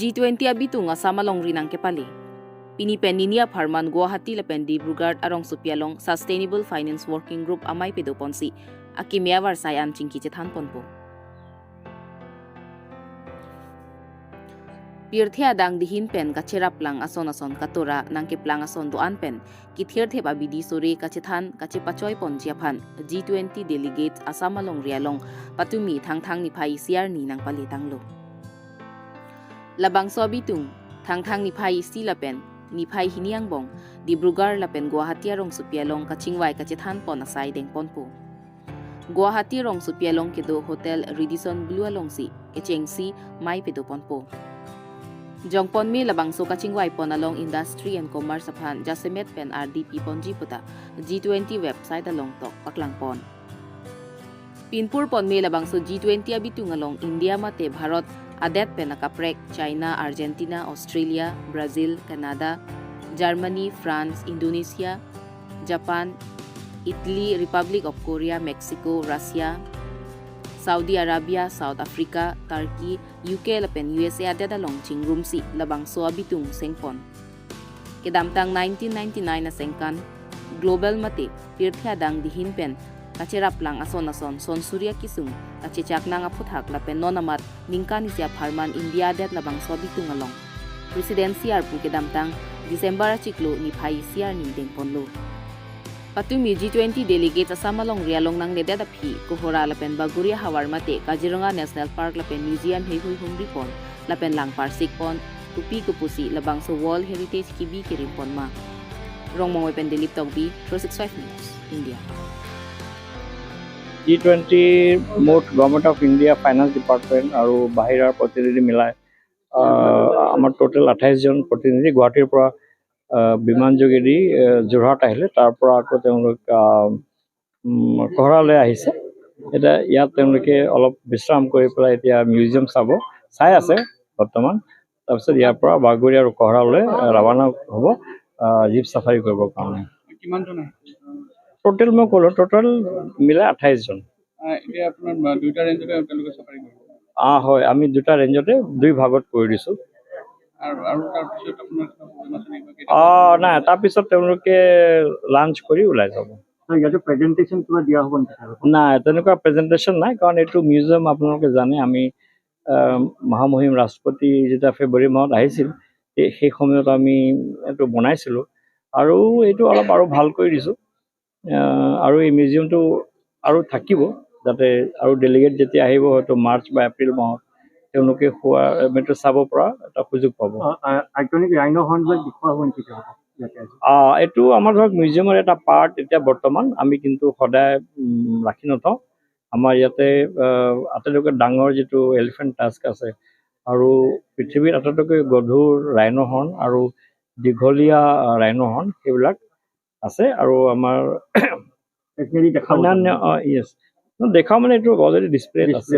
G20 abitung asamalong rinang kepali. Pinipenninia Parman Guwahati lapen Dibrugarh rongsopi along Sustainable Finance Working Group amay pedoponsi akimiawar sayan cingki cethan ponpo. Birta dang dihin pen kacerap lang ason katura nang keplang ason doan pen kithir thep abidi sore kacethan kacepacoy pon jiaphan G20 Deligates asamalong rialong patumi Thangthang niphai siarni nang palitanglo. Labang sobitung Thangthang niphai si lapen niphai hiniangbong Dibrugarh lapen Guwahati rongsopi along kachingwai kacethan pon asai deng ponpo. Guwahati rongsopi along kedo hotel Redison Blue along si kechengsi mai pedo ponpo. Jongpon mi labang so kachingwai pon along Industry and Commerce aphan jasemet pen RDP ponji puta G20 website along tok paklang pon. Pinpur pon mi labang so G20 abitung along India mate Bharat Adap pen nakaprek China, Argentina, Australia, Brazil, Canada, Germany, France, Indonesia, Japan, Italy, Republic of Korea, Mexico, Russia, Saudi Arabia, South Africa, Turkey, UK lapen USA ada dalong chingrumsi labang so abitung sengpon. Kedamtang 1999 na sengkan global mate Birta dang dihin pen kacerap lang ason son surya kisung kacecak nang aphuthak lapen nonamat ningkan isya Parman India dat labang so abitung along. Presidency arpu kedamtang December chiklo niphai siar ni dengponlo. Patumi G20 Delegates asamalong rialong nang Adap Kohora lapen Baguria hawar mate Kaziranga National Park lapen Museum Hehui Humri pon lapen lang parsik pon tupi kupusi labang so World Heritage Kibi Kirim pon ma. Rong mong wepen delip togbi 365 News India. G20 মোট government of India finance department আৰু বাহিৰৰ প্ৰতিনিধি মিলাই আমাৰ total 28 জন প্ৰতিনিধি গুৱাহাটীৰ পৰা বিমান যোগেদি যোৰহাট আহিলে তাৰ পৰা আকৌ তেওঁলোক kohora আহিছে এটা ইয়াত তেওঁলোকে অলপ বিশ্ৰাম কৰি পেলাই এতিয়া মিউজিয়াম চাই আছে বৰ্তমান তাৰপিছত ইয়াৰ পৰা বাগুৰি আৰু kohora ৰাওনা হ'ব জীপ সাফাৰী কৰিবৰ কাৰণে কিমান জন টোটেল মই ক'লো টোটেল মিলাই 28 জন এতিয়া আপোনাৰ দুটা ৰেঞ্জতে তেওঁলোকে সাফাৰী কৰিব হয় আমি দুটা ৰেঞ্জতে দুই ভাগত কৰি দিছো নাই তাৰপিছত তেওঁলোকে লাঞ্চ কৰি ওলাই যাব ইয়াতে প্ৰেজেন্টেশন কিবা দিয়া হ'ব নেকি নাই তেনেকুৱা প্ৰেজেন্টেশন নাই কাৰণ এইটো মিউজিয়াম আপোনালোকে জানে আমি মহামহিম ৰাষ্ট্ৰপতি যেতিয়া ফেব্ৰুৱাৰী মাহত আহিছিল সেই সময়ত আমি এইটো বনাইছিলো আৰু এইটো অলপ আৰু ভাল কৰি দিছো আৰু এই মিউজিয়ামটো আৰু থাকিব যাতে আৰু ডেলিগেট যেতিয়া আহিব হয়তো মাৰ্চ বা এপ্ৰিল মাহত তেওঁলোকে মেট্ৰ চাব পৰা এটা সুযোগ পাব আইকনিক ৰাইনো হৰ্নবিলাক দেখুৱাব নেকি এইটো আমাৰ ধৰক মিউজিয়ামৰ এটা পাৰ্ট এতিয়া বৰ্তমান আমি কিন্তু সদায় ৰাখি নথওঁ আমাৰ ইয়াতে আটাইতকৈ ডাঙৰ যিটো এলিফেণ্ট টাস্ক আছে আৰু পৃথিৱীৰ আটাইতকৈ গধুৰ ৰাইনো হৰ্ন আৰু দীঘলীয়া ৰাইনো হৰ্ন সেইবিলাক আছে আৰু আমাৰ অন্যান্য দেখাও মানে এইটো অলৰেডি ডিছপ্লে আছে